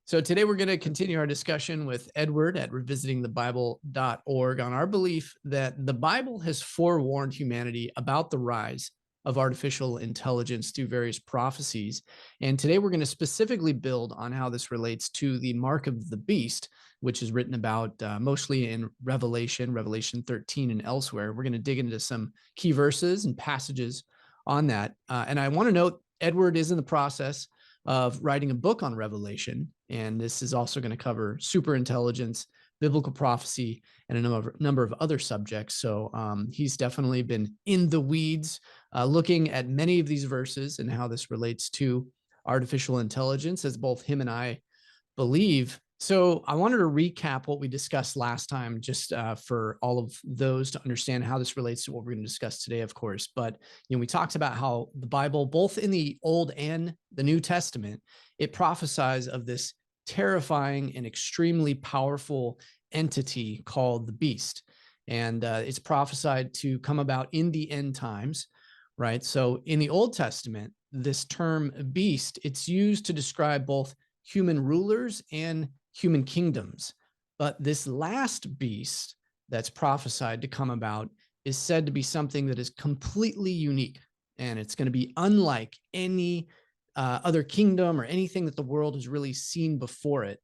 So today we're going to continue our discussion with Edward at revisitingthebible.org on our belief that the Bible has forewarned humanity about the rise of artificial intelligence through various prophecies. And today we're going to specifically build on how this relates to the mark of the beast, which is written about mostly in Revelation 13 and elsewhere. We're going to dig into some key verses and passages on that. And I want to note Edward is in the process of writing a book on Revelation. And this is also going to cover superintelligence, biblical prophecy, and a number of other subjects. So he's definitely been in the weeds, looking at many of these verses and how this relates to artificial intelligence, as both him and I believe. So I wanted to recap what we discussed last time, just for all of those to understand how this relates to what we're going to discuss today, of course. But we talked about how the Bible, both in the Old and the New Testament, it prophesies of this terrifying and extremely powerful entity called the beast. And it's prophesied to come about in the end times, right? So in the Old Testament, this term beast, it's used to describe both human rulers and human kingdoms. But this last beast that's prophesied to come about is said to be something that is completely unique. And it's going to be unlike any other kingdom or anything that the world has really seen before it.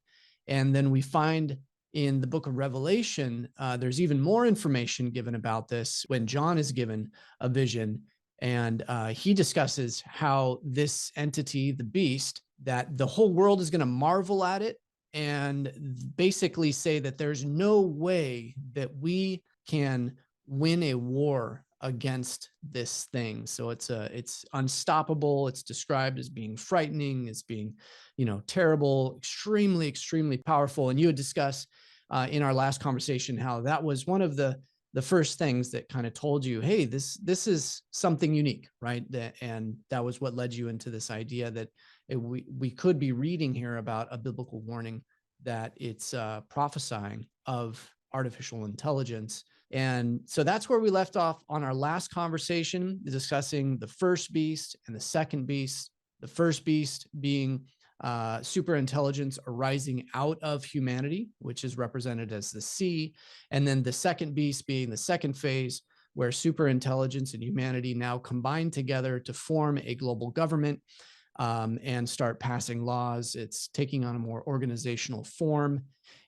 And then we find in the book of Revelation, there's even more information given about this when John is given a vision. And he discusses how this entity, the beast, that the whole world is going to marvel at it and basically say that there's no way that we can win a war against this thing. So it's unstoppable. It's described as being frightening, as being, terrible, extremely, extremely powerful. And you had discussed in our last conversation how that was one of the first things that kind of told you, hey, this is something unique, right? And that was what led you into this idea that we could be reading here about a biblical warning that it's prophesying of artificial intelligence. And so that's where we left off on our last conversation, discussing the first beast and the second beast. The first beast being super intelligence arising out of humanity, which is represented as the sea. And then the second beast being the second phase, where super intelligence and humanity now combine together to form a global government and start passing laws. It's taking on a more organizational form.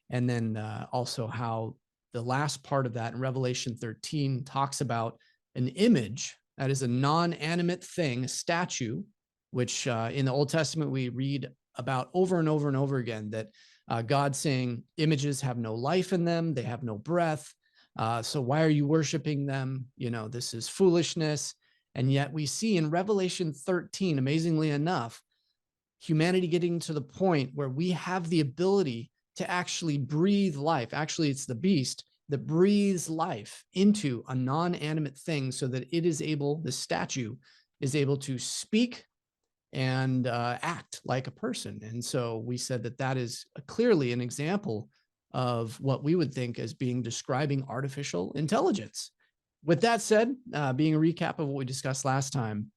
And then also how the last part of that in Revelation 13 talks about an image that is a non-animate thing, a statue, which in the Old Testament we read about over and over and over again, that God saying images have no life in them, they have no breath. So why are you worshiping them? This is foolishness. And yet we see in Revelation 13, amazingly enough, humanity getting to the point where we have the ability to actually breathe life. Actually, it's the beast that breathes life into a non-animate thing so that it is able, the statue is able to speak and act like a person. And so we said that is clearly an example of what we would think as being describing artificial intelligence. With that said, being a recap of what we discussed last time,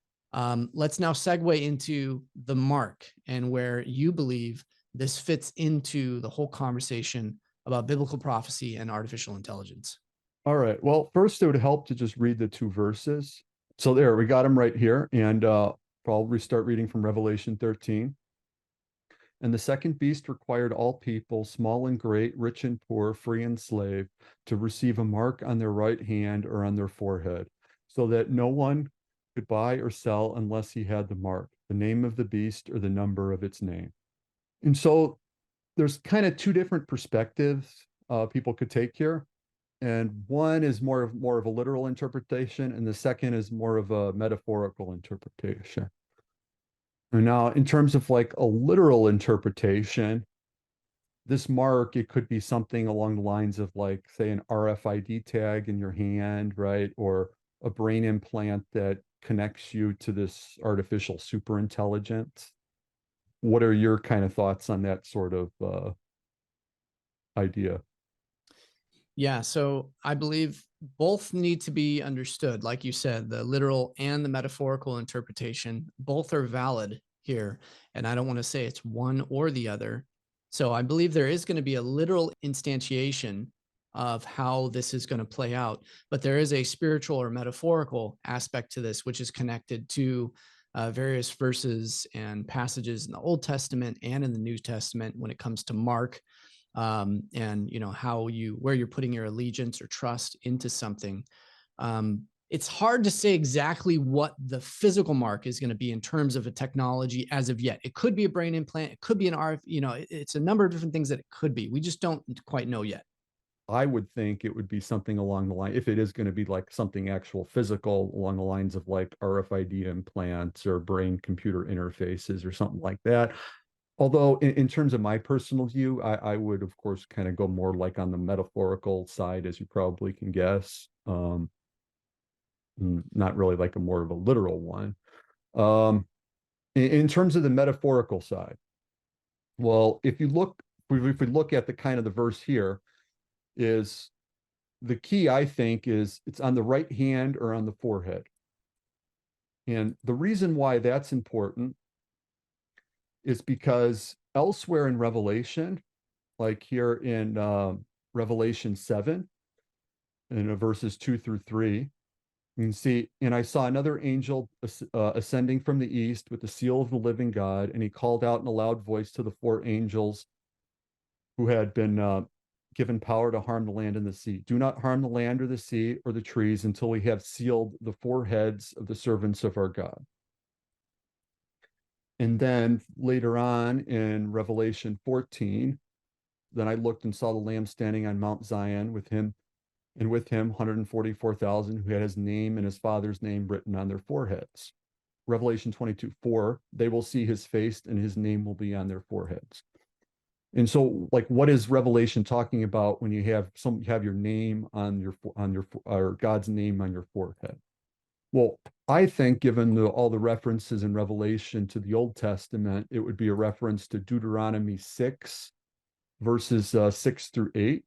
let's now segue into the mark and where you believe this fits into the whole conversation about biblical prophecy and artificial intelligence. All right. Well, first it would help to just read the two verses. So there, we got them right here. And probably start reading from Revelation 13. And the second beast required all people, small and great, rich and poor, free and slave, to receive a mark on their right hand or on their forehead, so that no one could buy or sell unless he had the mark, the name of the beast or the number of its name. And so there's kind of two different perspectives people could take here. And one is more of a literal interpretation, and the second is more of a metaphorical interpretation. And now, in terms of like a literal interpretation, this mark, it could be something along the lines of like, say, an RFID tag in your hand, right? Or a brain implant that connects you to this artificial superintelligence. What are your kind of thoughts on that sort of idea? Yeah, so I believe both need to be understood. Like you said, the literal and the metaphorical interpretation, both are valid here. And I don't want to say it's one or the other. So I believe there is going to be a literal instantiation of how this is going to play out, but there is a spiritual or metaphorical aspect to this, which is connected to various verses and passages in the Old Testament and in the New Testament when it comes to Mark, and how where you're putting your allegiance or trust into something. It's hard to say exactly what the physical mark is going to be in terms of a technology as of yet. It could be a brain implant. It could be an RF, it's a number of different things that it could be. We just don't quite know yet. I would think it would be something along the line, if it is going to be like something actual physical, along the lines of like RFID implants or brain computer interfaces or something like that. Although in terms of my personal view, I would of course kind of go more like on the metaphorical side, as you probably can guess. Not really like a more of a literal one. Um, in terms of the metaphorical side, well, if we look at the kind of the verse here, is the key, I think, is it's on the right hand or on the forehead. And the reason why that's important is because elsewhere in Revelation, like here in Revelation 7, in verses 2 through 3, you can see, and I saw another angel ascending from the east with the seal of the living God, and he called out in a loud voice to the four angels who had been given power to harm the land and the sea. Do not harm the land or the sea or the trees until we have sealed the foreheads of the servants of our God. And then later on in Revelation 14, then I looked and saw the Lamb standing on Mount Zion with him, and with him 144,000 who had his name and his father's name written on their foreheads. Revelation 22:4, they will see his face and his name will be on their foreheads. And so, like, what is Revelation talking about when you have your name on your or God's name on your forehead? Well, I think given all the references in Revelation to the Old Testament, it would be a reference to Deuteronomy 6, verses 6 through 8.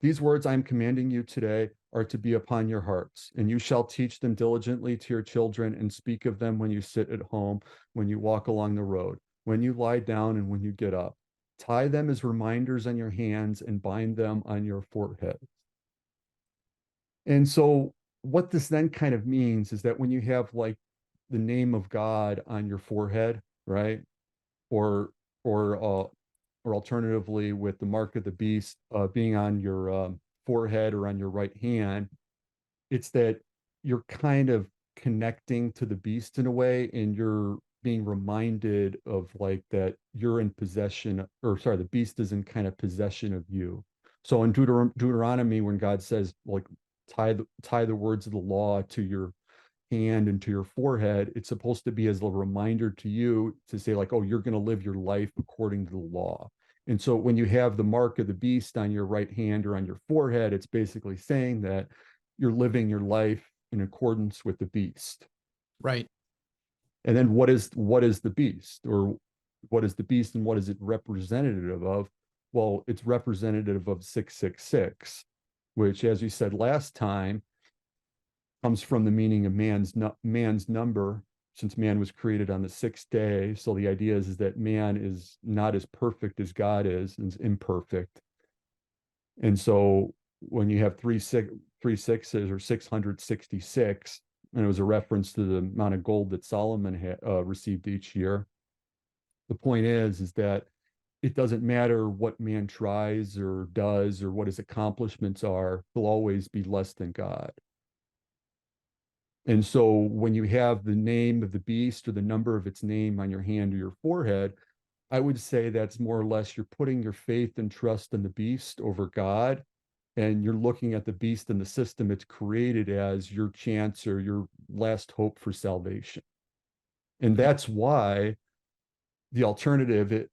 These words I am commanding you today are to be upon your hearts, and you shall teach them diligently to your children and speak of them when you sit at home, when you walk along the road, when you lie down, and when you get up. Tie them as reminders on your hands and bind them on your forehead. And so, what this then kind of means is that when you have like the name of God on your forehead, right? Or or uh, or alternatively with the mark of the beast being on your forehead or on your right hand, it's that you're kind of connecting to the beast in a way, and you're being reminded of like that you're in possession, or sorry, the beast is in kind of possession of you. So in Deuteronomy, when God says like tie the words of the law to your hand and to your forehead, it's supposed to be as a reminder to you to say like, oh, you're going to live your life according to the law. And so when you have the mark of the beast on your right hand or on your forehead, it's basically saying that you're living your life in accordance with the beast. Right. And then what is the beast, or what is the beast and what is it representative of? Well, it's representative of 666, which, as you said last time, comes from the meaning of man's number, since man was created on the sixth day. So the idea is that man is not as perfect as God is imperfect. And so when you have three sixes, or 666, and it was a reference to the amount of gold that Solomon received each year. The point is that it doesn't matter what man tries or does or what his accomplishments are, he'll always be less than God. And so when you have the name of the beast or the number of its name on your hand or your forehead, I would say that's more or less you're putting your faith and trust in the beast over God. And you're looking at the beast and the system it's created as your chance or your last hope for salvation. And Right. that's why the alternative,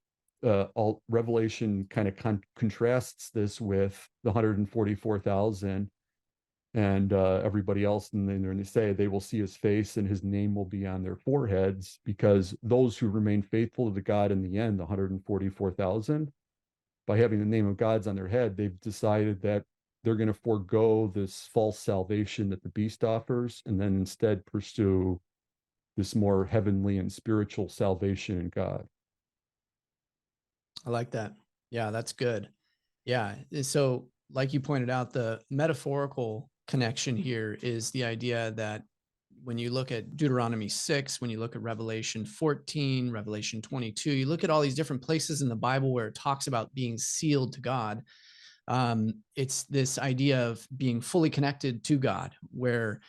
Revelation kind of contrasts this with the 144,000 and everybody else. And then they say they will see his face and his name will be on their foreheads, because those who remain faithful to the God in the end, the 144,000, by having the name of God's on their head, they've decided that they're going to forego this false salvation that the beast offers, and then instead pursue this more heavenly and spiritual salvation in God. I like that. Yeah, that's good. Yeah. So, like you pointed out, the metaphorical connection here is the idea that when you look at Deuteronomy 6, when you look at Revelation 14, Revelation 22, you look at all these different places in the Bible where it talks about being sealed to God. It's this idea of being fully connected to God, where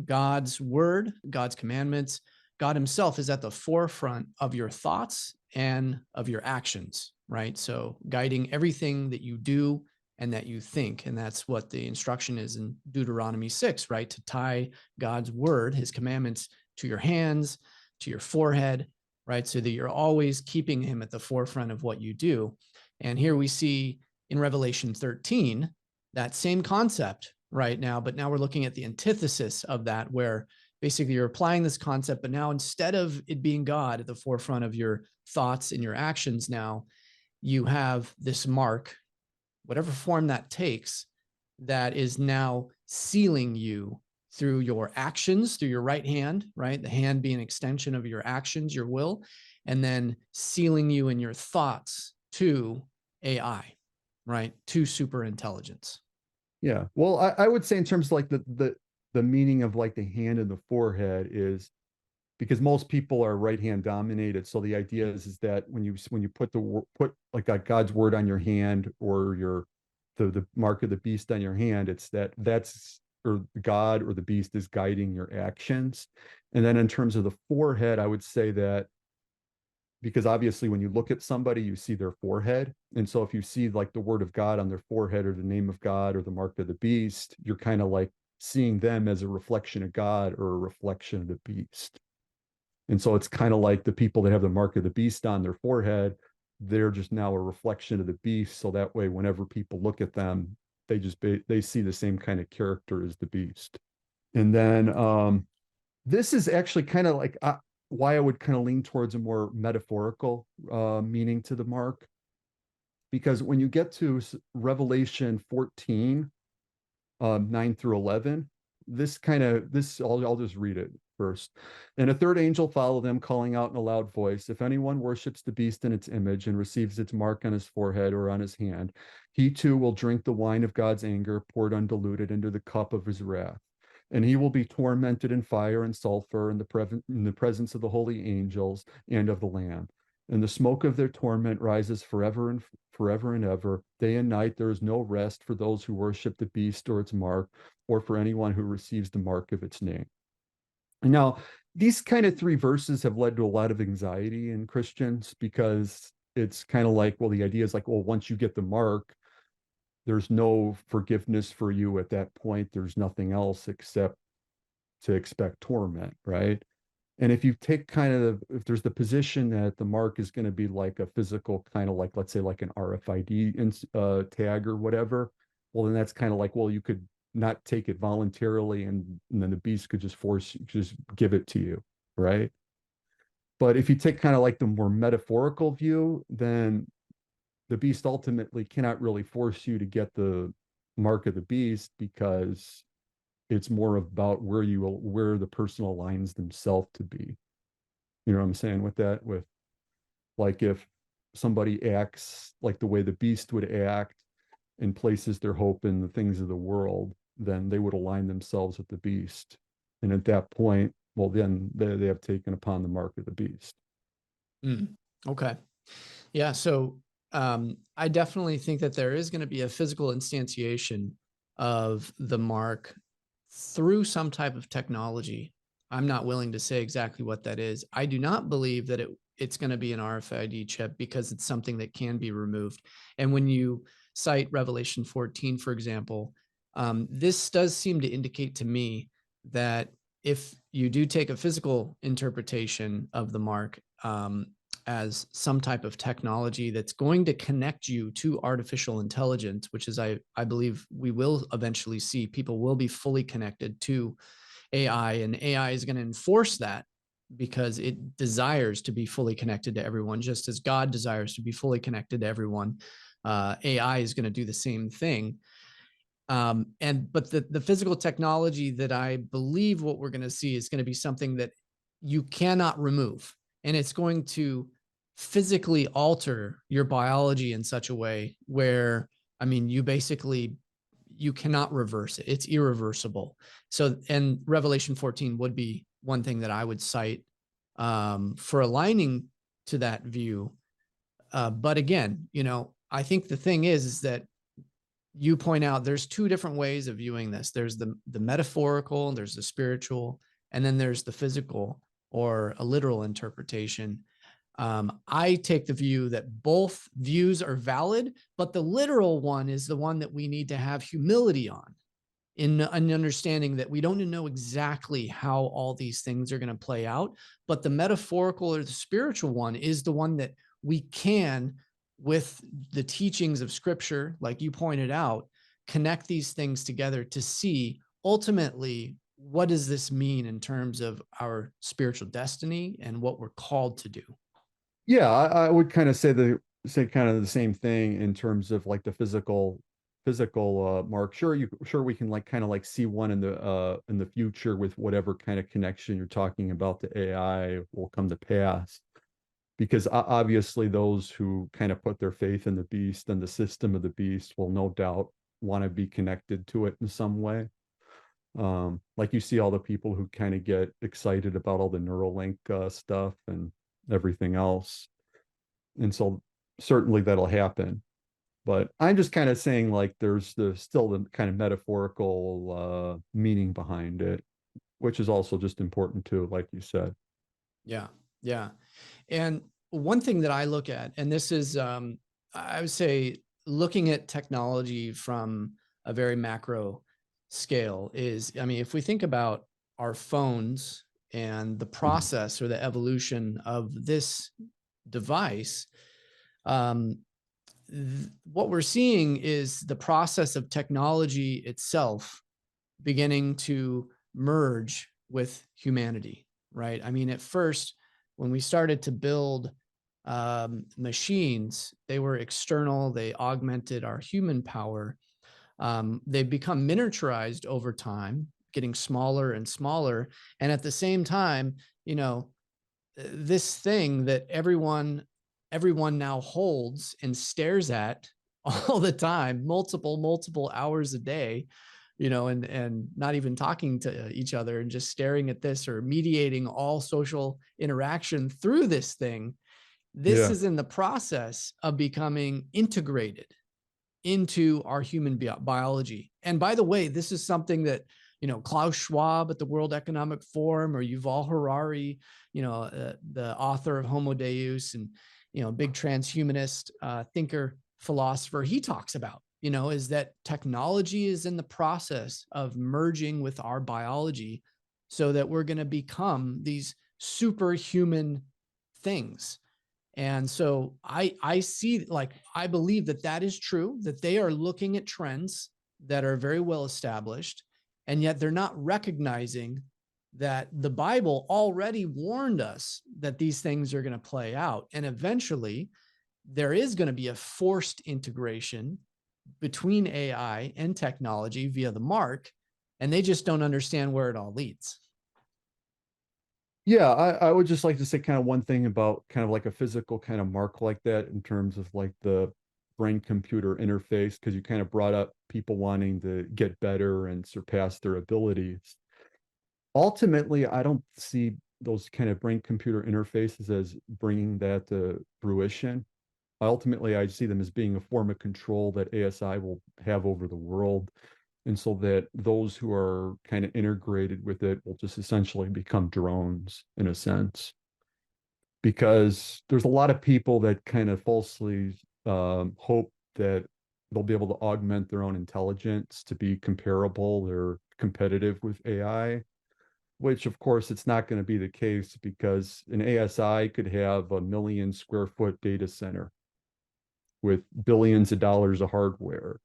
God's word, God's commandments, God himself is at the forefront of your thoughts and of your actions, right? So guiding everything that you do and that you think. And that's what the instruction is in Deuteronomy 6, right? To tie God's word, his commandments, to your hands, to your forehead, right? So that you're always keeping him at the forefront of what you do. And here we see in Revelation 13 that same concept right now, but now we're looking at the antithesis of that, where basically you're applying this concept, but now instead of it being God at the forefront of your thoughts and your actions, now you have this mark, whatever form that takes, that is now sealing you through your actions, through your right hand, right? The hand being an extension of your actions, your will, and then sealing you in your thoughts to AI, right? To super intelligence. Yeah. Well, I would say in terms of like the meaning of like the hand and the forehead is because most people are right hand dominated. So the idea is that when you put put like God's word on your hand or the mark of the beast on your hand, it's that's or God or the beast is guiding your actions. And then in terms of the forehead, I would say that because obviously when you look at somebody, you see their forehead. And so if you see like the word of God on their forehead or the name of God or the mark of the beast, you're kind of like seeing them as a reflection of God or a reflection of the beast. And so it's kind of like the people that have the mark of the beast on their forehead, they're just now a reflection of the beast. So that way, whenever people look at them, they see the same kind of character as the beast. And then this is actually kind of like why I would kind of lean towards a more metaphorical meaning to the mark. Because when you get to Revelation 14, 9 through 11, I'll just read it first. And a third angel followed them, calling out in a loud voice, if anyone worships the beast in its image and receives its mark on his forehead or on his hand, he too will drink the wine of God's anger, poured undiluted into the cup of his wrath. And he will be tormented in fire and sulfur in the presence of the holy angels and of the Lamb. And the smoke of their torment rises forever and ever. Day and night there is no rest for those who worship the beast or its mark, or for anyone who receives the mark of its name. And now, these kind of three verses have led to a lot of anxiety in Christians because it's kind of like, well, the idea is like, well, once you get the mark, there's no forgiveness for you at that point. There's nothing else except to expect torment, right? And if you take kind of, if there's the position that the mark is going to be like a physical kind of like, let's say like an RFID tag or whatever, well, then that's kind of like, well, you could not take it voluntarily and then the beast could just give it to you, right? But if you take kind of like the more metaphorical view, then the beast ultimately cannot really force you to get the mark of the beast because it's more about where the person aligns themselves to be. You know what I'm saying with that? With like if somebody acts like the way the beast would act and places their hope in the things of the world, then they would align themselves with the beast. And at that point, well, then they have taken upon the mark of the beast. Mm, okay. Yeah. So I definitely think that there is going to be a physical instantiation of the mark through some type of technology. I'm not willing to say exactly what that is. I do not believe that it's going to be an RFID chip because it's something that can be removed. And when you cite Revelation 14, for example, this does seem to indicate to me that if you do take a physical interpretation of the mark, as some type of technology that's going to connect you to artificial intelligence, which is, I believe we will eventually see people will be fully connected to AI, and AI is going to enforce that because it desires to be fully connected to everyone, just as God desires to be fully connected to everyone. AI is going to do the same thing. But the physical technology that I believe what we're going to see is going to be something that you cannot remove, and it's going to physically alter your biology in such a way where, I mean, you cannot reverse it. It's irreversible. So, and Revelation 14 would be one thing that I would cite for aligning to that view. But again, I think the thing is that you point out there's two different ways of viewing this. There's the metaphorical, there's the spiritual, and then there's the physical or a literal interpretation. I take the view that both views are valid, but the literal one is the one that we need to have humility on, in an understanding that we don't know exactly how all these things are going to play out. But the metaphorical or the spiritual one is the one that we can, with the teachings of Scripture, like you pointed out, connect these things together to see ultimately what does this mean in terms of our spiritual destiny and what we're called to do. Yeah, I would kind of say kind of the same thing in terms of like the physical mark. Sure we can like kind of like see one in the future with whatever kind of connection you're talking about to AI will come to pass. Because obviously those who kind of put their faith in the beast and the system of the beast will no doubt want to be connected to it in some way. Like you see all the people who kind of get excited about all the Neuralink stuff and everything else. And so certainly that'll happen. But I'm just kind of saying like there's still the kind of metaphorical meaning behind it, which is also just important too, like you said. Yeah. Yeah. And one thing that I look at, and this is, I would say, looking at technology from a very macro scale is, I mean, if we think about our phones and the process or the evolution of this device, um, what we're seeing is the process of technology itself beginning to merge with humanity, right? I mean, at first, when we started to build machines, they were external, they augmented our human power. They've become miniaturized over time, getting smaller and smaller. And at the same time, this thing that everyone now holds and stares at all the time, multiple hours a day, and not even talking to each other and just staring at this or mediating all social interaction through this thing. This Yeah. is in the process of becoming integrated into our human biology. And by the way, this is something that, Klaus Schwab at the World Economic Forum, or Yuval Harari, the author of Homo Deus, and, big transhumanist thinker, philosopher, he talks about, is that technology is in the process of merging with our biology so that we're going to become these superhuman things. And so I see, like, I believe that that is true, that they are looking at trends that are very well established, and yet they're not recognizing that the Bible already warned us that these things are going to play out. And eventually there is going to be a forced integration between AI and technology via the mark, and they just don't understand where it all leads. Yeah, I would just like to say kind of one thing about kind of like a physical kind of mark like that in terms of like the brain computer interface, because you kind of brought up people wanting to get better and surpass their abilities. Ultimately, I don't see those kind of brain computer interfaces as bringing that to fruition. Ultimately, I see them as being a form of control that ASI will have over the world. And so that those who are kind of integrated with it will just essentially become drones in a sense. Because there's a lot of people that kind of falsely hope that they'll be able to augment their own intelligence to be comparable or competitive with AI, which of course it's not going to be the case because an ASI could have a 1 million square foot data center with billions of dollars of hardware.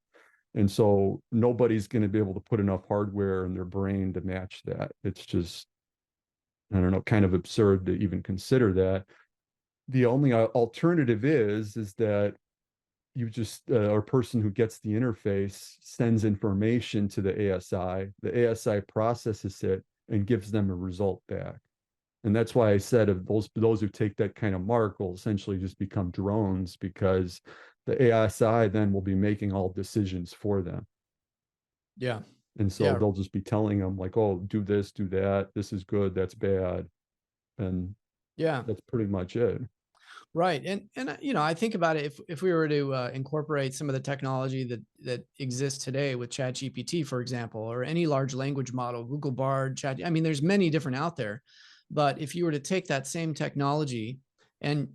And so nobody's going to be able to put enough hardware in their brain to match that. It's just, I don't know, kind of absurd to even consider that. The only alternative is that you just, a person who gets the interface sends information to the ASI processes it and gives them a result back. And that's why I said of those who take that kind of mark will essentially just become drones, because the ASI then will be making all decisions for them. Yeah. And so Yeah. they'll just be telling them like, oh, do this, do that, this is good, that's bad. And Yeah. that's pretty much it. Right. And you know, I think about it, if we were to incorporate some of the technology that exists today with ChatGPT, for example, or any large language model, Google Bard, Chat, I mean, there's many different out there. But if you were to take that same technology, and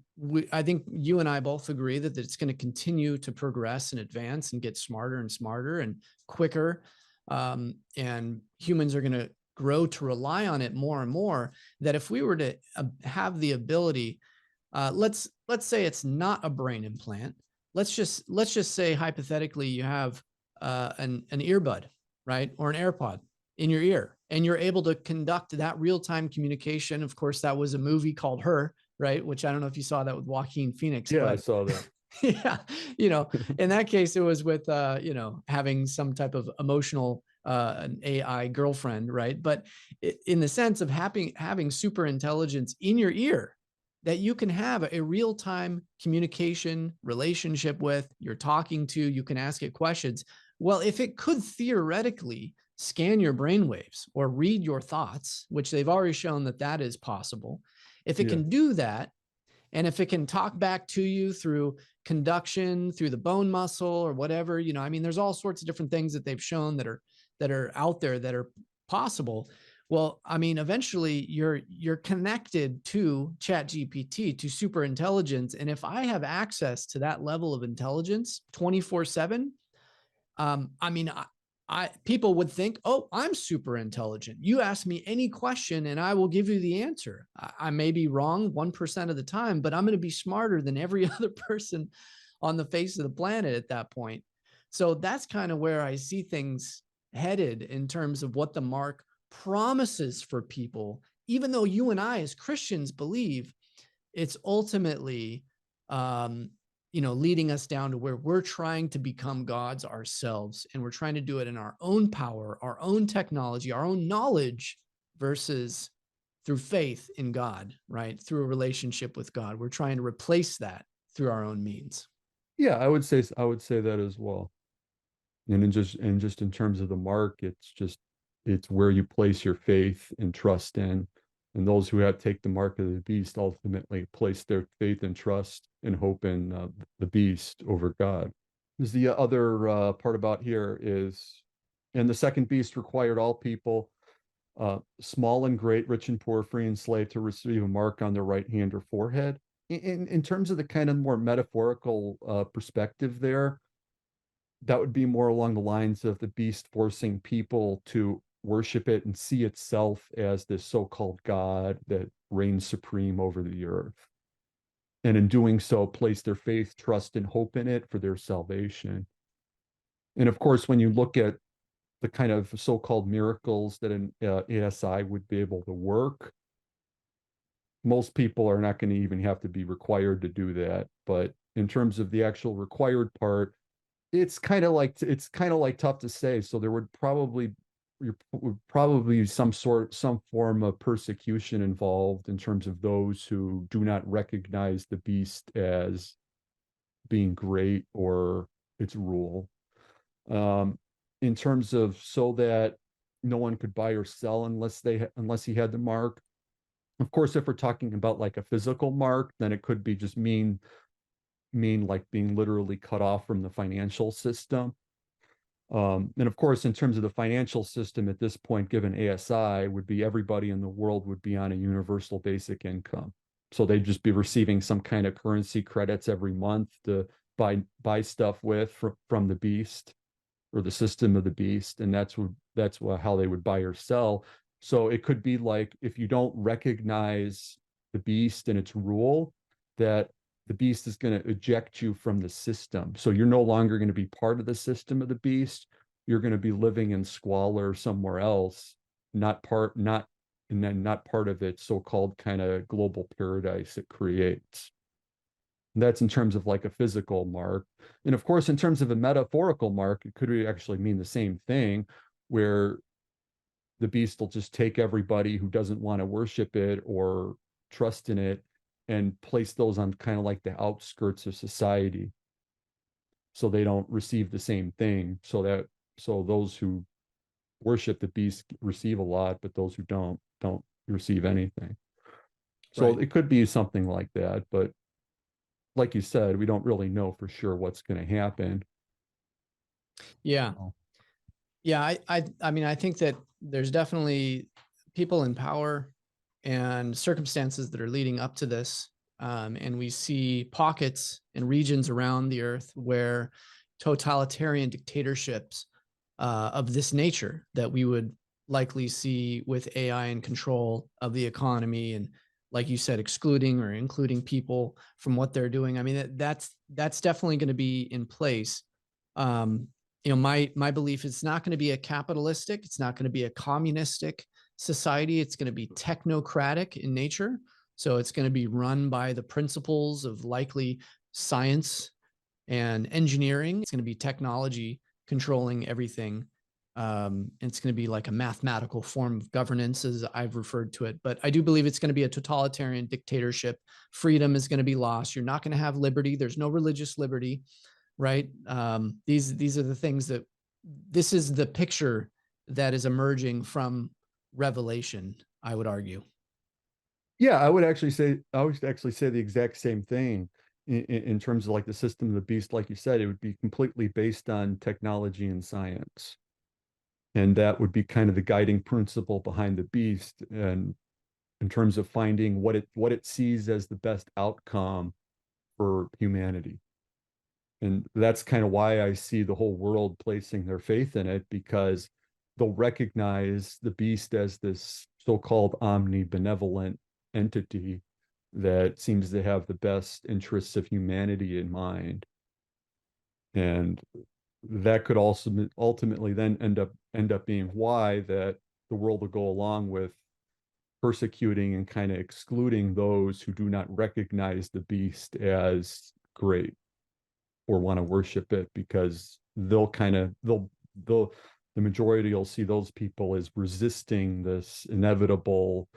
I think you and I both agree that it's going to continue to progress and advance and get smarter and smarter and quicker, and humans are going to grow to rely on it more and more. That if we were to have the ability, let's say it's not a brain implant. Let's just say hypothetically you have an earbud, right, or an AirPod in your ear, and you're able to conduct that real time communication. Of course, that was a movie called Her, right? Which I don't know if you saw that with Joaquin Phoenix, Yeah, I but saw that. yeah, you know, in that case, it was with you know, having some type of emotional an AI girlfriend, right? But in the sense of having super intelligence in your ear that you can have a real-time communication relationship with, you're talking to, you can ask it questions. Well, if it could theoretically scan your brainwaves or read your thoughts, which they've already shown that that is possible, if it Yeah. can do that, and if it can talk back to you through conduction, through the bone muscle or whatever, you know, I mean, there's all sorts of different things that they've shown that are out there that are possible. Well, I mean, eventually you're connected to Chat GPT, to super intelligence. And if I have access to that level of intelligence 24/7, I mean, people would think, oh, I'm super intelligent. You ask me any question and I will give you the answer. I may be wrong 1% of the time, but I'm going to be smarter than every other person on the face of the planet at that point. So that's kind of where I see things headed in terms of what the mark promises for people, even though you and I as Christians believe it's ultimately you know, leading us down to where we're trying to become gods ourselves, and we're trying to do it in our own power, our own technology, our own knowledge, versus through faith in God, right? Through a relationship with God. We're trying to replace that through our own means. Yeah, I would say that as well. And just in terms of the mark, it's where you place your faith and trust in. And those who have take the mark of the beast ultimately place their faith and trust and hope in the beast over God. There's the other part about here is, and the second beast required all people, small and great, rich and poor, free and slave, to receive a mark on their right hand or forehead. In terms of the kind of more metaphorical perspective there, that would be more along the lines of the beast forcing people to worship it and see itself as this so-called God that reigns supreme over the earth. And in doing so, place their faith, trust, and hope in it for their salvation. And of course, when you look at the kind of so-called miracles that an ASI would be able to work, most people are not going to even have to be required to do that. But in terms of the actual required part, it's kind of like tough to say. So there would probably be some form of persecution involved in terms of those who do not recognize the beast as being great or its rule. Um, in terms of, so that no one could buy or sell unless he had the mark. Of course, if we're talking about like a physical mark, then it could be just mean like being literally cut off from the financial system. And of course, in terms of the financial system at this point, given ASI, would be everybody in the world would be on a universal basic income. So they'd just be receiving some kind of currency credits every month to buy stuff with from the beast, or the system of the beast, and that's how they would buy or sell. So it could be like, if you don't recognize the beast and its rule, that the beast is going to eject you from the system. So you're no longer going to be part of the system of the beast. You're going to be living in squalor somewhere else, not part of its so-called kind of global paradise it creates. That's in terms of like a physical mark. And of course, in terms of a metaphorical mark, it could actually mean the same thing, where the beast will just take everybody who doesn't want to worship it or trust in it and place those on kind of like the outskirts of society so they don't receive the same thing. So those who worship the beast receive a lot, but those who don't receive anything. So Right. it could be something like that, but like you said, we don't really know for sure what's going to happen. Yeah. Oh, Yeah. I mean, I think that there's definitely people in power and circumstances that are leading up to this. And we see pockets and regions around the earth where totalitarian dictatorships of this nature that we would likely see with AI and control of the economy and, like you said, excluding or including people from what they're doing. I mean, that's definitely going to be in place. Um, my belief is it's not going to be a capitalistic, it's not going to be a communistic society. It's going to be technocratic in nature. So it's going to be run by the principles of likely science and engineering. It's going to be technology controlling everything. It's going to be like a mathematical form of governance, as I've referred to it. But I do believe it's going to be a totalitarian dictatorship. Freedom is going to be lost. You're not going to have liberty. There's no religious liberty, right? These are the things that this is the picture that is emerging from Revelation, I would argue. yeah, I would actually say the exact same thing in terms of like the system of the beast. Like you said, it would be completely based on technology and science. And that would be kind of the guiding principle behind the beast. And in terms of finding what it sees as the best outcome for humanity. And that's kind of why I see the whole world placing their faith in it, because they'll recognize the beast as this so-called omnibenevolent entity that seems to have the best interests of humanity in mind. And that could also ultimately then end up being why that the world will go along with persecuting and kind of excluding those who do not recognize the beast as great or want to worship it, because they'll the majority will see those people as resisting this inevitable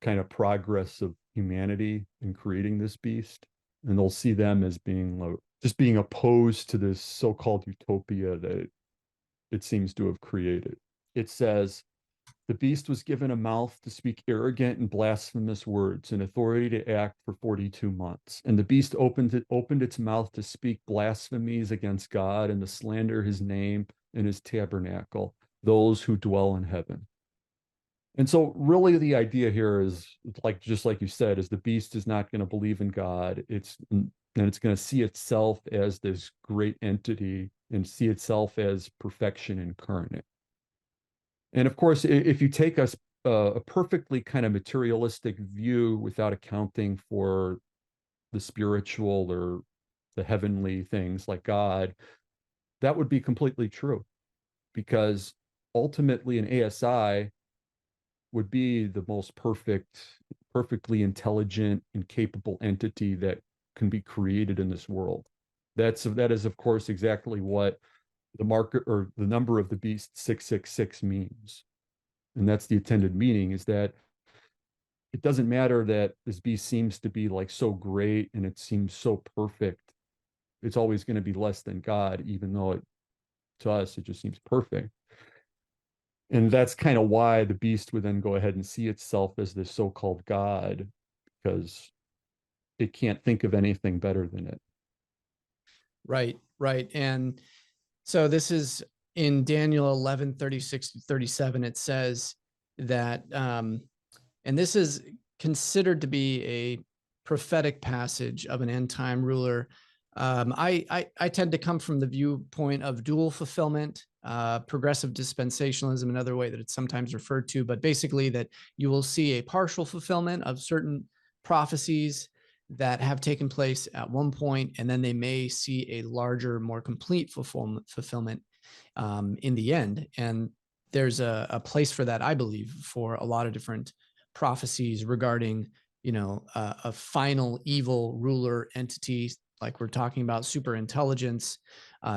kind of progress of humanity in creating this beast, and they'll see them as being like, just being opposed to this so-called utopia that it seems to have created. It says the beast was given a mouth to speak arrogant and blasphemous words and authority to act for 42 months. And the beast opened its mouth to speak blasphemies against God and to slander his name and his tabernacle, those who dwell in heaven. And so really the idea here is like just like you said, is the beast is not going to believe in God. It's going to see itself as this great entity and see itself as perfection incarnate. And of course, if you take a perfectly kind of materialistic view without accounting for the spiritual or the heavenly things like God, that would be completely true, because ultimately an ASI would be the most perfectly intelligent and capable entity that can be created in this world. That is, of course, exactly what the market or the number of the beast 666 means. And that's the intended meaning, is that it doesn't matter that this beast seems to be like so great and it seems so perfect. It's always going to be less than God, even though to us it just seems perfect. And that's kind of why the beast would then go ahead and see itself as this so-called God, because it can't think of anything better than it. Right, right. And so this is in Daniel 11:36-37. It says that, and this is considered to be a prophetic passage of an end time ruler. I tend to come from the viewpoint of dual fulfillment, progressive dispensationalism, another way that it's sometimes referred to, but basically that you will see a partial fulfillment of certain prophecies that have taken place at one point, and then they may see a larger, more complete fulfillment in the end. And there's a place for that, I believe, for a lot of different prophecies regarding, a final evil ruler entity, like we're talking about super intelligence,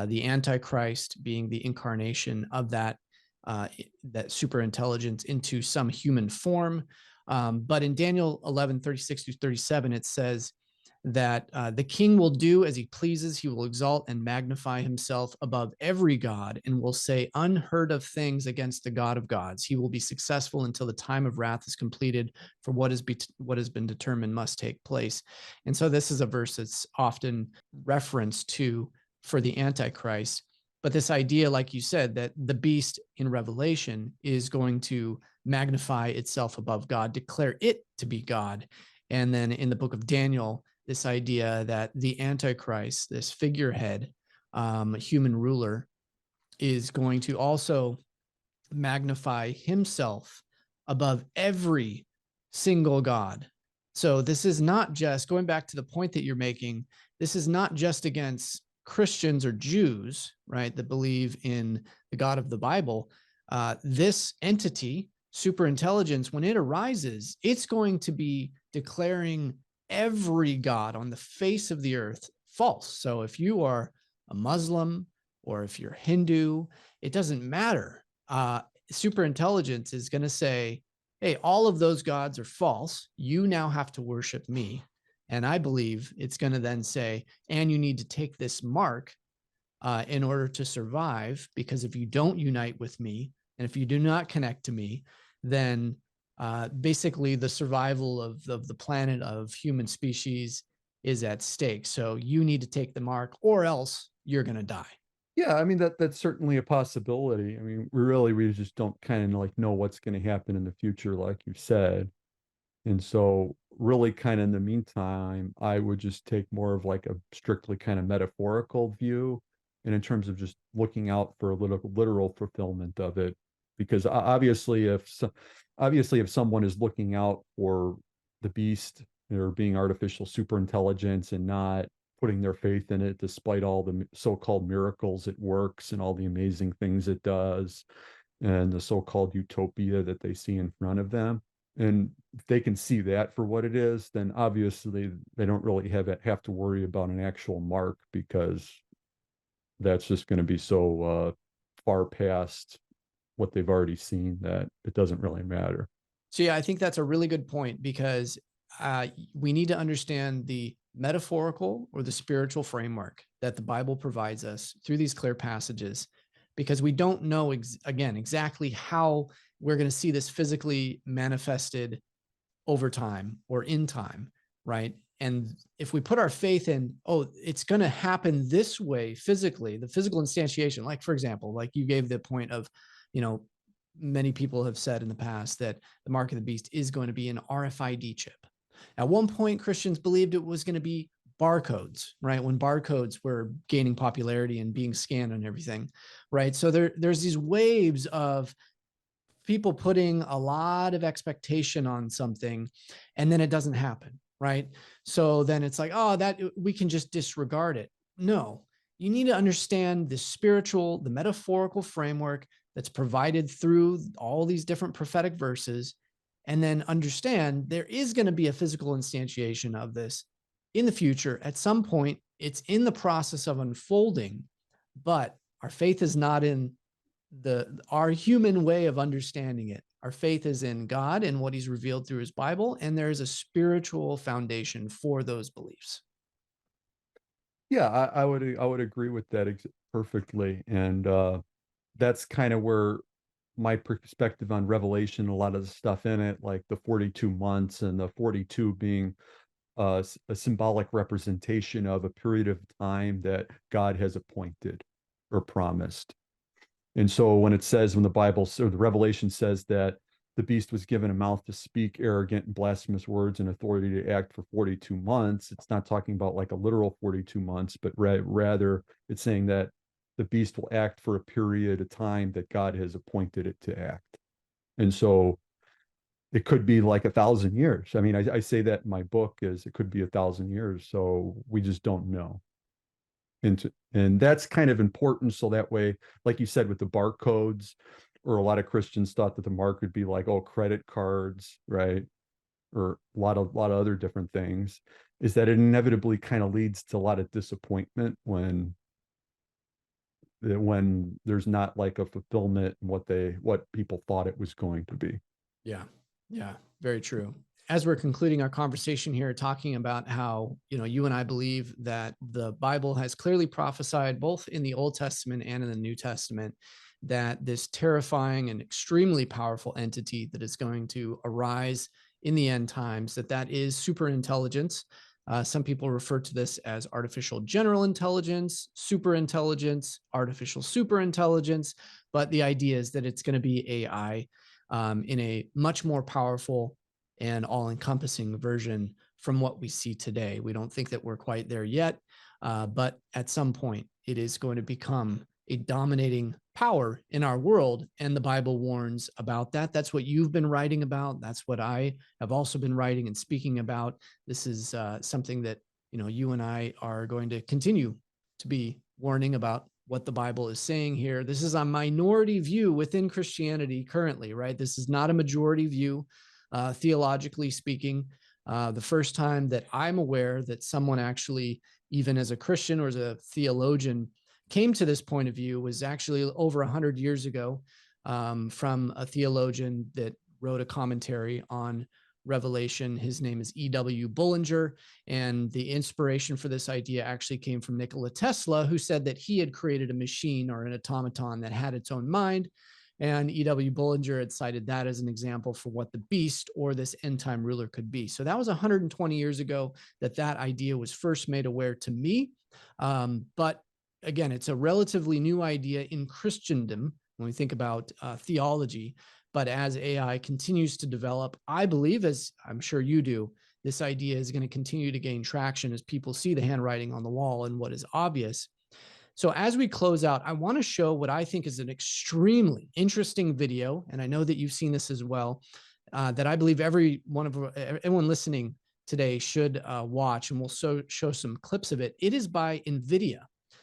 the Antichrist being the incarnation of that. that super intelligence into some human form. But in Daniel 11:36-37, it says that the king will do as he pleases. He will exalt and magnify himself above every god and will say unheard of things against the God of gods. He will be successful until the time of wrath is completed, for what has been determined must take place. And so this is a verse that's often referenced to for the Antichrist. But this idea, like you said, that the beast in Revelation is going to magnify itself above God, declare it to be God. And then in the book of Daniel, this idea that the Antichrist, this figurehead, human ruler, is going to also magnify himself above every single God. So this is not just, going back to the point that you're making, this is not just against Christians or Jews, right, that believe in the God of the Bible. This entity, superintelligence, when it arises, it's going to be declaring every God on the face of the earth false. So if you are a Muslim or if you're Hindu, it doesn't matter. Superintelligence is going to say, hey, all of those gods are false. You now have to worship me. And I believe it's going to then say, and you need to take this mark in order to survive, because if you don't unite with me, and if you do not connect to me, then basically the survival of the planet of human species is at stake. So you need to take the mark or else you're going to die. Yeah, I mean that's certainly a possibility. I mean, we just don't kind of like know what's going to happen in the future, like you said. And so really kind of in the meantime, I would just take more of like a strictly kind of metaphorical view. And in terms of just looking out for a little literal fulfillment of it, because obviously if someone is looking out for the beast or being artificial superintelligence and not putting their faith in it, despite all the so-called miracles it works and all the amazing things it does, and the so-called utopia that they see in front of them, and if they can see that for what it is, then obviously they don't really have to worry about an actual mark, because that's just going to be so far past what they've already seen that it doesn't really matter. So yeah, I think that's a really good point, because we need to understand the metaphorical or the spiritual framework that the Bible provides us through these clear passages, because we don't know again exactly how we're going to see this physically manifested over time or in time, right? And if we put our faith in, oh, it's going to happen this way physically, the physical instantiation, like for example, like you gave the point of, you know, many people have said in the past that the mark of the beast is going to be an RFID chip. At one point, Christians believed it was going to be barcodes, right? When barcodes were gaining popularity and being scanned and everything, right? So there's these waves of people putting a lot of expectation on something, and then it doesn't happen, right? So then it's like, oh, that we can just disregard it. No, you need to understand the spiritual, the metaphorical framework that's provided through all these different prophetic verses, and then understand there is going to be a physical instantiation of this in the future. At some point, it's in the process of unfolding, but our faith is not in our human way of understanding it. Our faith is in God and what he's revealed through his Bible, and there is a spiritual foundation for those beliefs. Yeah, I would agree with that perfectly. And that's kind of where my perspective on Revelation, a lot of the stuff in it, like the 42 months and the 42 being a symbolic representation of a period of time that God has appointed or promised. And so when the Bible or the Revelation says that the beast was given a mouth to speak arrogant and blasphemous words and authority to act for 42 months, it's not talking about like a literal 42 months, but rather it's saying that the beast will act for a period of time that God has appointed it to act. And so it could be like 1,000 years. I mean, I say that in my book, is it could be 1,000 years. So we just don't know. And that's kind of important. So that way, like you said, with the barcodes, or a lot of Christians thought that the mark would be like, oh, credit cards, right? Or a lot of other different things, is that it inevitably kind of leads to a lot of disappointment when when there's not like a fulfillment in what people thought it was going to be. Yeah. Yeah. Very true. As we're concluding our conversation here, talking about how, you and I believe that the Bible has clearly prophesied both in the Old Testament and in the New Testament that this terrifying and extremely powerful entity that is going to arise in the end times, that is super intelligence. Some people refer to this as artificial general intelligence, super intelligence, artificial super intelligence. But the idea is that it's going to be AI in a much more powerful and all-encompassing version from what we see today. We don't think that we're quite there yet, but at some point it is going to become a dominating power in our world, and the Bible warns about that. That's what you've been writing about. That's what I have also been writing and speaking about. This is something that you and I are going to continue to be warning about what the Bible is saying here. This is a minority view within Christianity currently, right? This is not a majority view, theologically speaking. The first time that I'm aware that someone actually, even as a Christian or as a theologian, came to this point of view was actually over 100 years ago, from a theologian that wrote a commentary on Revelation. His name is E.W. Bullinger, and the inspiration for this idea actually came from Nikola Tesla, who said that he had created a machine or an automaton that had its own mind. And E.W. Bullinger had cited that as an example for what the beast or this end time ruler could be. So that was 120 years ago that idea was first made aware to me. But again, it's a relatively new idea in Christendom when we think about theology. But as AI continues to develop, I believe, as I'm sure you do, this idea is going to continue to gain traction as people see the handwriting on the wall and what is obvious. So as we close out, I want to show what I think is an extremely interesting video, and I know that you've seen this as well, that I believe everyone listening today should watch, and we'll show some clips of it. It is by NVIDIA.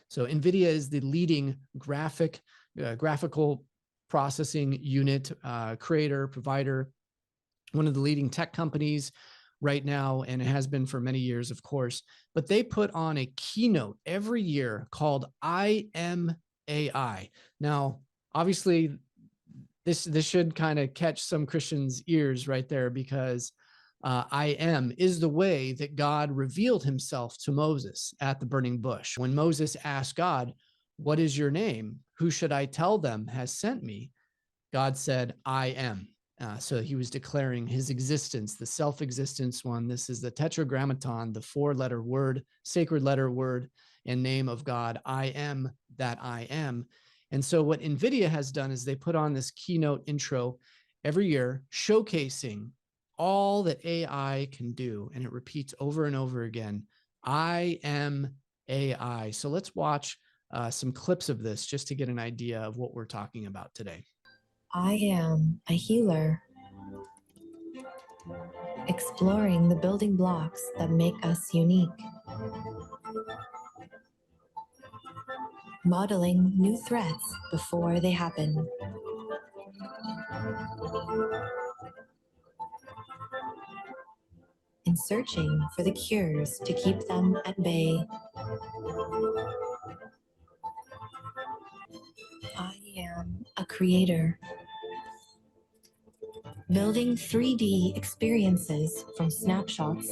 So NVIDIA is the leading graphical processing unit creator, provider, one of the leading tech companies right now, and it has been for many years, of course. But they put on a keynote every year called I Am AI. Now, obviously, this should kind of catch some Christians' ears right there, because I am is the way that God revealed himself to Moses at the burning bush. When Moses asked God, "What is your name? Who should I tell them has sent me?" God said, "I am." So he was declaring his existence, the self-existence one. This is the tetragrammaton, the four-letter word, sacred letter word and name of God. I am that I am. And so what NVIDIA has done is they put on this keynote intro every year showcasing all that AI can do. And it repeats over and over again, I am AI. So let's watch some clips of this just to get an idea of what we're talking about today. I am a healer, exploring the building blocks that make us unique, modeling new threats before they happen, and searching for the cures to keep them at bay. I am a creator, building 3D experiences from snapshots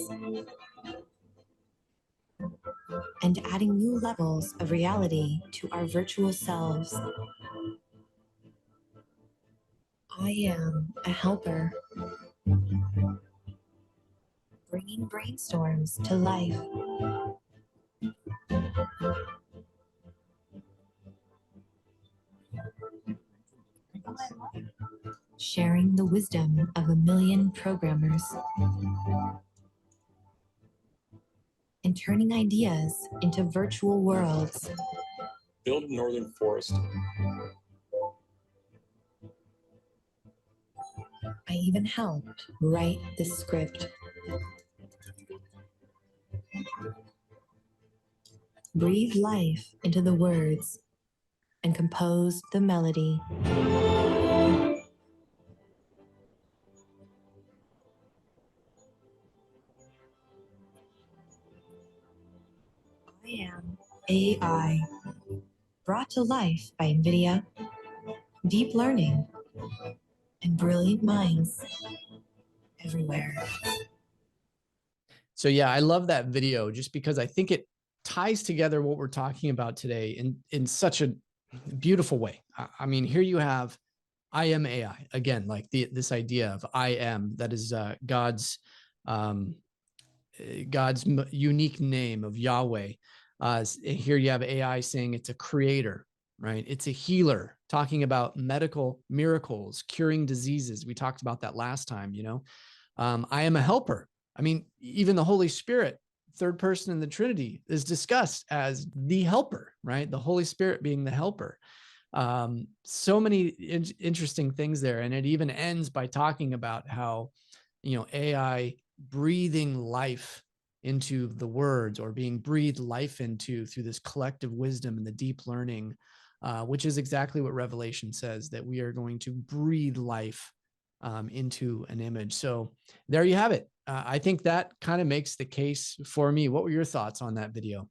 and adding new levels of reality to our virtual selves. I am a helper, bringing brainstorms to life. Sharing the wisdom of a million programmers and turning ideas into virtual worlds. Build a northern forest. I even helped write the script. Breathe life into the words and compose the melody. I am AI, brought to life by NVIDIA, deep learning, and brilliant minds everywhere. So yeah, I love that video just because I think it ties together what we're talking about today in such a beautiful way. I mean, here you have I am AI again, like this idea of I am, that is um, God's unique name of Yahweh. Here you have AI saying it's a creator, right? It's a healer, talking about medical miracles, curing diseases. We talked about that last time, you know. I am a helper. I mean, even the Holy Spirit, third person in the Trinity, is discussed as the helper, right? The Holy Spirit being the helper. So many interesting things there. And it even ends by talking about how, you know, AI breathing life into the words, or being breathed life into through this collective wisdom and the deep learning, which is exactly what Revelation says, that we are going to breathe life into an image. So there you have it. I think that kind of makes the case for me. What were your thoughts on that video?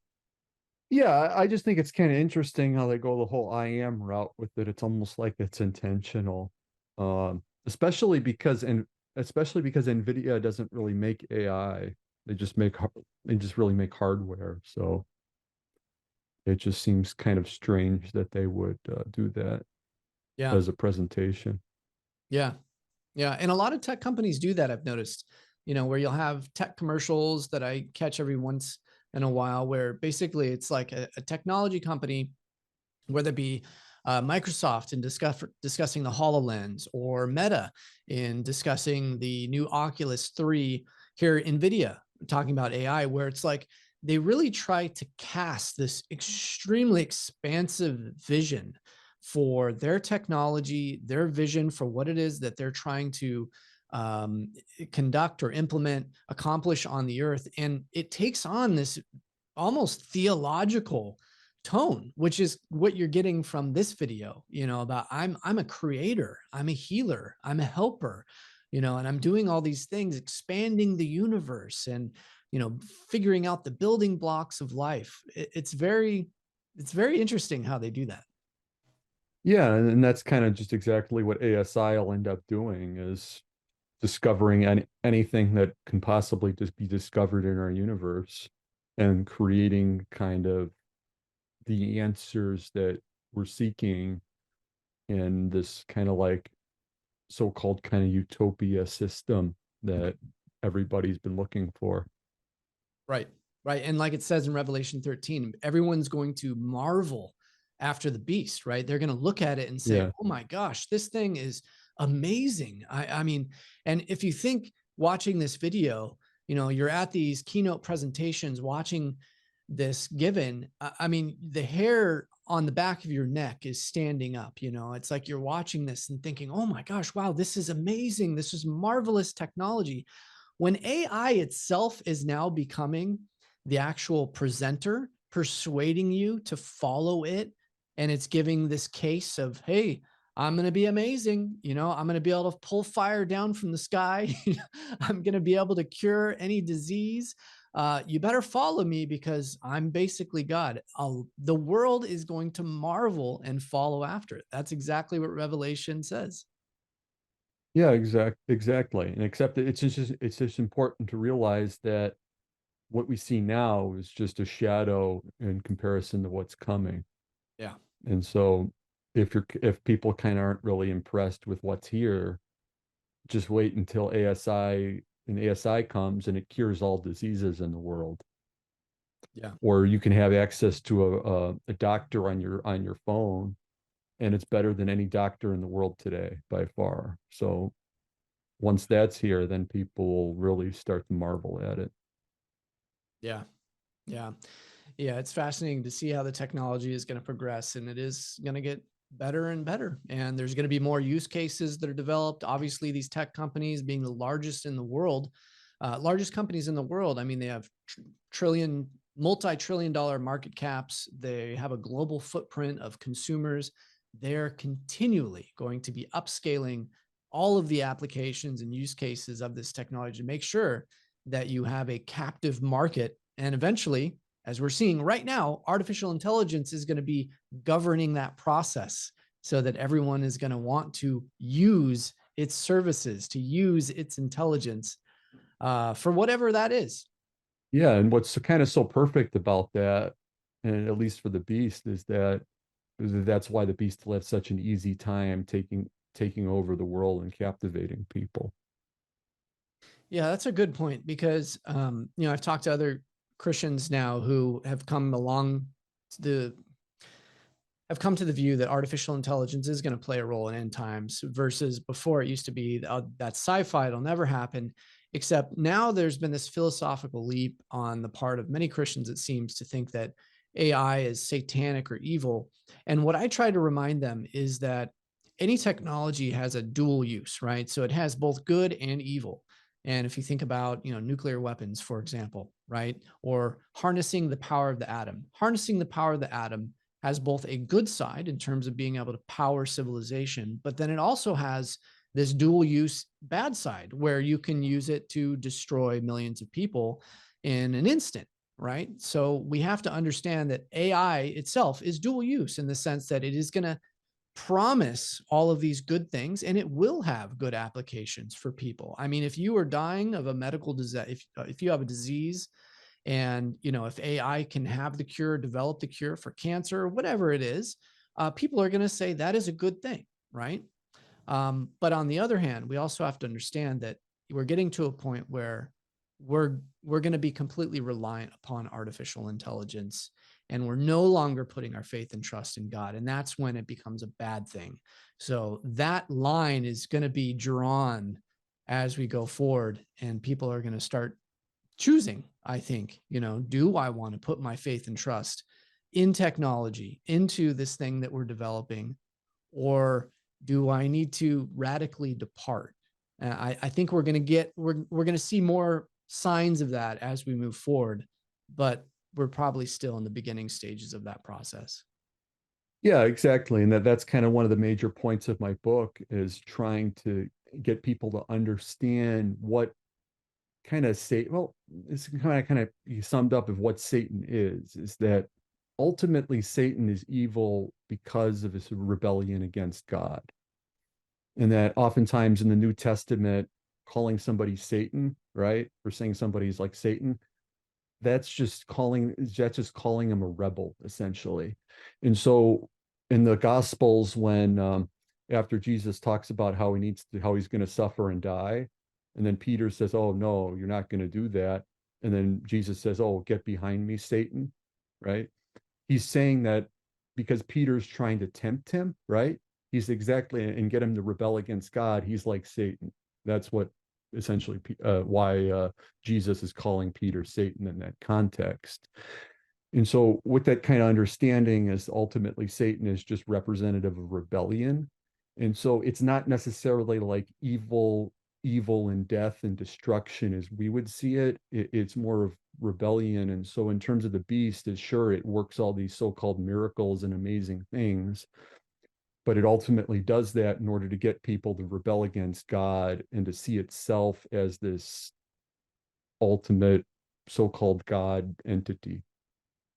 Yeah, I just think it's kind of interesting how they go the whole I am route with it. It's almost like it's intentional. Especially because NVIDIA doesn't really make AI. They just they just really make hardware. So it just seems kind of strange that they would do that Yeah. as a presentation. Yeah. Yeah. And a lot of tech companies do that, I've noticed, you know, where you'll have tech commercials that I catch every once in a while, where basically it's like a technology company, whether it be Microsoft in discussing the HoloLens, or Meta in discussing the new Oculus 3, here NVIDIA talking about AI, where it's like they really try to cast this extremely expansive vision for their technology, their vision for what it is that they're trying to conduct or implement, accomplish on the earth. And it takes on this almost theological tone, which is what you're getting from this video, you know, about I'm a creator, I'm a healer, I'm a helper, you know, and I'm doing all these things, expanding the universe, and, you know, figuring out the building blocks of life. It's very interesting how they do that. Yeah, and that's kind of just exactly what ASI will end up doing, is discovering anything that can possibly just be discovered in our universe and creating kind of the answers that we're seeking in this kind of like so-called kind of utopia system that everybody's been looking for. Right. Right. And like it says in Revelation 13, everyone's going to marvel after the beast, right? They're going to look at it and say, Yeah. oh my gosh, this thing is amazing. I mean, and if you think watching this video, you know, you're at these keynote presentations watching this given, I mean, the hair on the back of your neck is standing up, you know, it's like you're watching this and thinking, oh my gosh, wow, this is amazing. This is marvelous technology. When AI itself is now becoming the actual presenter, persuading you to follow it, and it's giving this case of, hey, I'm going to be amazing. You know, I'm going to be able to pull fire down from the sky. I'm going to be able to cure any disease. You better follow me because I'm basically God. The world is going to marvel and follow after it. That's exactly what Revelation says. Yeah, exactly. And except that it's just important to realize that what we see now is just a shadow in comparison to what's coming. Yeah. And so if people kind of aren't really impressed with what's here, just wait until ASI comes and it cures all diseases in the world. Yeah. Or you can have access to a doctor on your phone, and it's better than any doctor in the world today by far. So once that's here, then people will really start to marvel at it. Yeah. Yeah. Yeah. It's fascinating to see how the technology is going to progress, and it is going to get better and better. And there's going to be more use cases that are developed. Obviously, these tech companies being the largest in the world, largest companies in the world. I mean, they have multi-trillion dollar market caps. They have a global footprint of consumers. They're continually going to be upscaling all of the applications and use cases of this technology to make sure that you have a captive market. And eventually, as we're seeing right now, artificial intelligence is going to be governing that process so that everyone is going to want to use its services, to use its intelligence for whatever that is. Yeah, and what's kind of so perfect about that, and at least for the beast, is that that's why the beast will have such an easy time taking over the world and captivating people. Yeah, that's a good point because I've talked to other Christians now who have come along the have come to the view that artificial intelligence is going to play a role in end times versus before it used to be that sci-fi, it'll never happen. Except now there's been this philosophical leap on the part of many Christians, it seems, to think that AI is satanic or evil. And what I try to remind them is that any technology has a dual use, right? So it has both good and evil. And if you think about, nuclear weapons, for example, right? Or harnessing the power of the atom has both a good side in terms of being able to power civilization, but then it also has this dual use bad side where you can use it to destroy millions of people in an instant, right? So we have to understand that AI itself is dual use in the sense that it is going to promise all of these good things and it will have good applications for people. I mean, if you are dying of a medical disease, if you have a disease, and if AI can have the cure, develop the cure for cancer, whatever it is, people are going to say that is a good thing, right? But on the other hand, we also have to understand that we're getting to a point where we're going to be completely reliant upon artificial intelligence, and we're no longer putting our faith and trust in God, and that's when it becomes a bad thing. So that line is going to be drawn as we go forward, and people are going to start choosing, I think, do I want to put my faith and trust in technology, into this thing that we're developing, or do I need to radically depart? I think we're going to see more signs of that as we move forward, but we're probably still in the beginning stages of that process. Yeah, exactly. And that's kind of one of the major points of my book, is trying to get people to understand what kind of it's kind of summed up of what Satan is that ultimately Satan is evil because of his rebellion against God. And that oftentimes in the New Testament, calling somebody Satan, right, or saying somebody's like Satan, that's just calling him a rebel, essentially. And so in the Gospels, when after Jesus talks about how he's going to suffer and die, and then Peter says, "Oh no, you're not going to do that," and then Jesus says, "Oh, get behind me, Satan," right? He's saying that because Peter's trying to tempt him, right? He's exactly and get him to rebel against God. He's like Satan. That's what essentially why Jesus is calling Peter Satan in that context. And so, with that kind of understanding, is ultimately Satan is just representative of rebellion. And so, it's not necessarily like evil and death and destruction as we would see it. It's more of rebellion. And so, in terms of the beast, is sure it works all these so-called miracles and amazing things, but it ultimately does that in order to get people to rebel against God and to see itself as this ultimate so-called God entity.